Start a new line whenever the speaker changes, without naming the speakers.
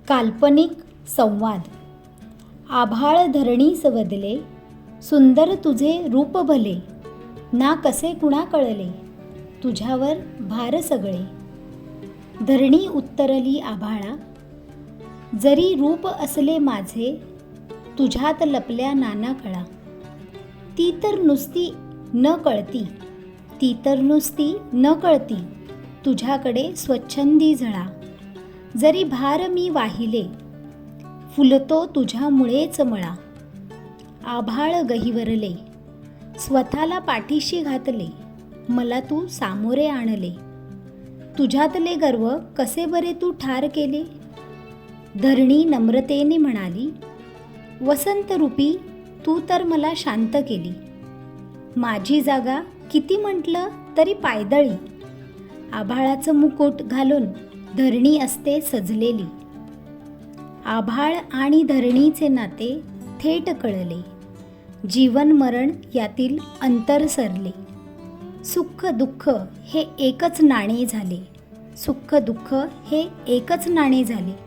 काल्पनिक संवाद. आभाळ धरणी सवदले, सुंदर तुझे रूप भले, ना कसे कुणा कळले, तुझ्यावर भार सगळे. धरणी उत्तरली आभाळा, जरी रूप असले माझे, तुझ्यात लपल्या नाना कळा. ती तर नुसती न कळती, ती तर नुसती न कळती, तुझ्याकडे स्वच्छंदी झळा. जरी भार मी वाहिले, फुलतो तुझ्यामुळेच मळा. आभाळ गहिवरले, स्वतःला पाठीशी घातले, मला तू सामोरे आणले. तुझ्यातले गर्व कसे बरे तू ठार केले. धरणी नम्रतेने म्हणाली, वसंत रूपी तू तर मला शांत केली. माझी जागा किती म्हटलं तरी पायदळी, आभाळाचं मुकुट घालून धरणी असते सजलेली. आभाळ आणि धरणीचे नाते थेट कळले, जीवन मरण यातील अंतर सरले. सुख दुःख हे एकच नाणे झाले, सुख दुःख हे एकच नाणे झाले.